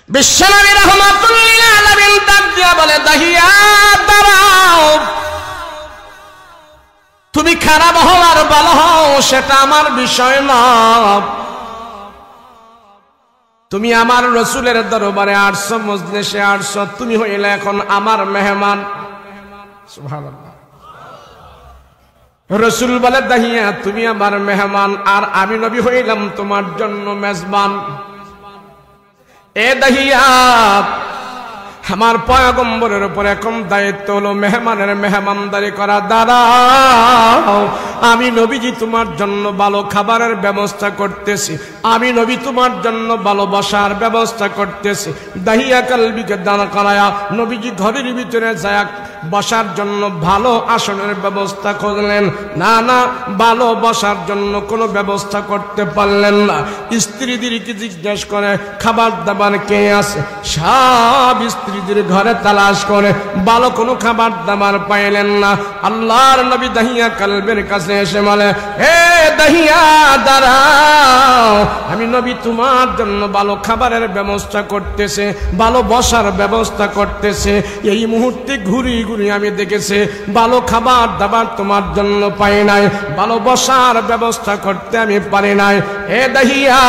বিশ্বনবী রাহমাতুল লিল আলামিন ডাক দিয়া বলে, দাহিয়া দাঁড়াও, তুমি খারাপ হও আর ভালো হও সেটা আমার বিষয় না, তুমি আমার রসুলের দরবারে আসছো, মজলিসে আসছো, তুমি হইলে এখন আমার মেহমান। সুবহানাল্লাহ। রসুল বলে, দাহিয়া তুমি আমার মেহমান আর আমি নবী হইলাম তোমার জন্য মেজবান। এ দাহিয়া, আমার পয়গম্বরের উপর এখন দায়িত্ব হলো মেহমানের মেহমানদারি করা। দাঁড়াও, আমি নবীজি তোমার জন্য ভালো খাবারের ব্যবস্থা করতেছি, আমি নবী তোমার জন্য ভালোবাসার ব্যবস্থা করতেছি। দাহিয়া কালবিকে দাঁড় করায়া নবীজি ঘরের ভিতরে যায় বসার জন্য ভালো আসনের ব্যবস্থা করলেন। না না, ভালো বসার জন্য কোনো ব্যবস্থা করতে পারলেন না। স্ত্রীদেরকে জিজ্ঞেস করে খাবার দাবার কে আছে, সব স্ত্রীদের ঘরে তালাশ করে ভালো কোনো খাবার দাবার পাইলেন না। আল্লাহর নবী দাহিয়া কালবের কাছে এসে বলে, হে দাহিয়া দাঁড়াও, আমি নবী তোমার জন্য ভালো খাবারের ব্যবস্থা করতেছে, ভালো বসার ব্যবস্থা করতেছে। এই মুহূর্তে ঘুরি ঘুরি আমি দেখেছি ভালো খাবার দাবার তোমার জন্য পাই নাই, ভালো বসার ব্যবস্থা করতে আমি পারি নাই। হে দাহিয়া,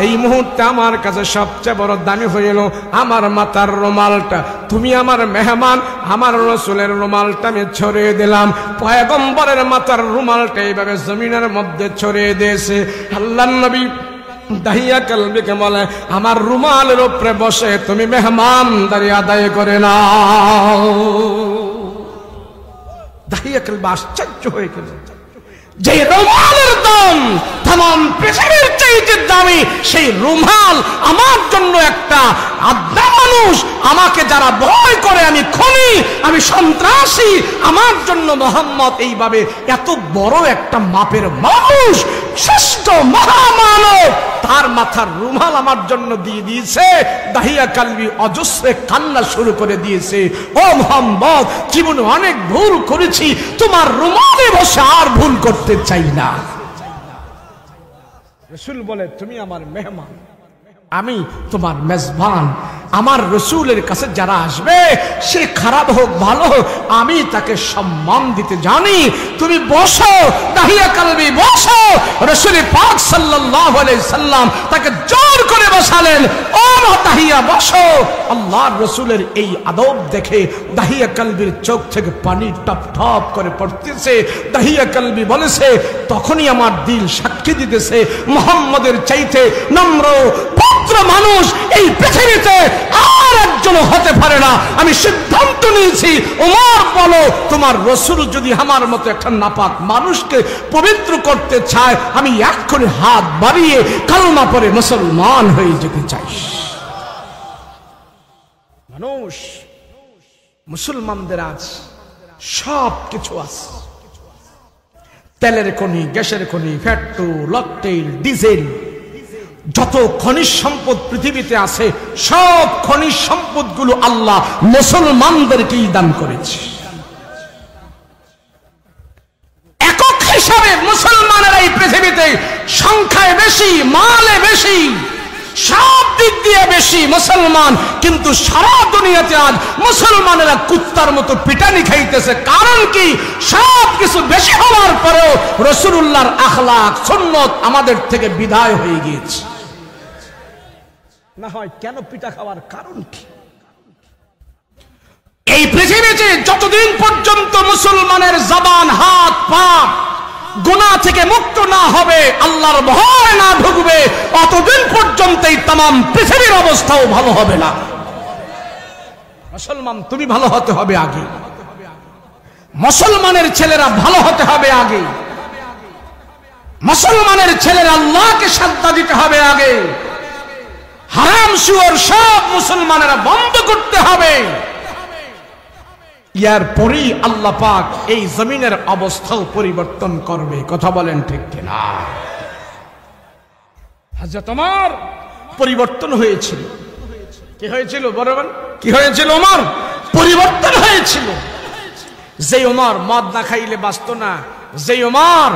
এই মুহূর্তে আমার কাছে সবচেয়ে বড় দামি হইল আমার মাথার রুমালটা। তুমি আমার মেহমান, আমার রসুলের রুমালটা আমি ছড়িয়ে দিলাম। পয়গম্বরের মাথার রুমালটা এইভাবে জমিনের মধ্যে ছড়িয়ে দিয়েছে। আল্লাহর নবী দাহিয়া কালবিকে বলে, আমার রুমালের উপরে বসে তুমি মেহমানদারি আদায় করে নাও। দাহিয়া কালবি আশ্চর্য হয়ে গেল, যে রুমালের দাম तमाम পৃথিবীর চাইতে দামি সেই রুমাল আমার জন্য একটা আদা মানুষ, আমাকে যারা ভয় করে আমি খুনি, আমি সন্ত্রাসী, আমার জন্য মোহাম্মদ এইভাবে এত বড় একটা মাপের মানুষ, শ্রেষ্ঠ মহামানব, তার মাথার রুমাল আমার জন্য দিয়ে দিয়েছে। দাহিয়া কালবি অজস্রে কান্না শুরু করে দিয়েছে। ও মোহাম্মদ, জীবনে অনেক ভুল করেছি, তোমার রুমালে বসে আর ভুল করতে চাই না। রসুল বলে, তুমি আমার মেহমান, আমি তোমার মেজবান। আমার রসুলের কাছে যারা আসবে সে খারাপ হোক ভালো হোক আমি তাকে সম্মান দিতে জানি। তুমি বসো দাহিয়া কালবি, বসো। রসুল পাক সাল্লাল্লাহু আলাইহি সাল্লাম তাকে জোর করে বসালেন। ও দাহিয়া বসো। আল্লাহর রসুলের এই আদব দেখে দাহিয়া কালবির চোখ থেকে পানি টপ টপ করে পড়তেছে। দাহিয়া কালবি বলেছে, তখনই আমার দিল সাক্ষী দিতেছে মুহাম্মদের চাইতে নম্র পবিত্র মানুষ এই পৃথিবীতে আর একজন হতে পারে না। আমি সিদ্ধান্ত নিয়েছি, ওমর বলো, তোমার রসুল যদি আমার মতো একটা নাপাক মানুষকে পবিত্র করতে চায়, আমি এক্ষুনি হাত বাড়িয়ে কালমা পড়ে মুসলমান হয়ে যেতে চাই। মানুষ, মুসলমানদের আজ সব কিছু আছে, তেলের খনি, গ্যাসের খনি, পেট্রোল, অকটেল, ডিজেল, যত খনিজ সম্পদ পৃথিবীতে আছে সব খনিজ সম্পদগুলো আল্লাহ মুসলমানদেরকেই দান করেছে। একক হিসাবে মুসলমানেরা এই পৃথিবীতে সংখ্যায় বেশি, মালে বেশি, সব দিক দিয়ে বেশি মুসলমান, কিন্তু সারা দুনিয়াতে আজ মুসলমানেরা কুত্তার মতো পিটানি খাইতেছে। কারণ কি? সব কিছু বেশি হওয়ার পরেও রাসূলুল্লাহর আখলাক সুন্নত আমাদের থেকে বিদায় হয়ে গিয়েছে। না হয় কেন পিটা খাওয়ার কারণ কি? এই পৃথিবীতে যতদিন পর্যন্ত মুসলমানের জবান, হাত, পা গুনাহ থেকে মুক্ত না হবে, আল্লাহর ভয় না ঢুকবে, অতদিন পর্যন্ত এই তাম পৃথিবীর অবস্থাও ভালো হবে না। মুসলমান তুমি ভালো হতে হবে আগে, মুসলমানের ছেলেরা ভালো হতে হবে আগে, মুসলমানের ছেলেরা আল্লাহকে সাজদা দিতে হবে আগে, হারাম সুর সব মুসলমানেরা বন্ধ করতে হবে। ইয়ার পরেই আল্লাহ পাক এই জমিনের অবস্থাও পরিবর্তন করবে। কথা বলেন ঠিক কিনা? হযরত ওমর পরিবর্তন হয়েছিল। কি হয়েছিল বলবেন? কি হয়েছিল? ওমর পরিবর্তন হয়েছিল। যে ওমর মদ না খাইলে বাঁচত না, যে ওমর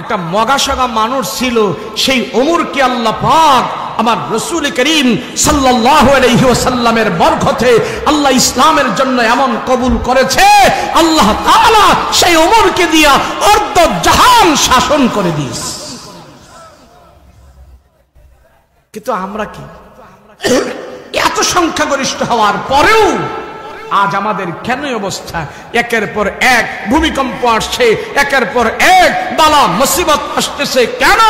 একটা মগাসগা মানুষ ছিল, সেই ওমরকে আল্লাহ পাক আমার রাসূল করিম সাল্লাল্লাহু আলাইহি ওয়াসাল্লামের বরকতে আল্লাহ ইসলামের জন্য এমন কবুল করেছে, আল্লাহ তাআলা সেই ওমরকে দিয়া অর্ধ জাহান শাসন করে দিয়েছে। কিন্তু আমরা কি এত সংখ্যাগরিষ্ঠ হওয়ার পরেও আজ আমাদের কেন অবস্থা? একের পর এক ভূমিকম্প আসছে, একের পর এক বালা মুসিবত আসতেছে। কেন?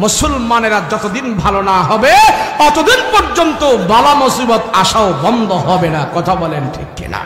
মুসলমানেরা যতদিন ভালো না হবে ততদিন পর্যন্ত বালা মুসিবত আসাও বন্ধ হবে না। কথা বলেন ঠিক কিনা?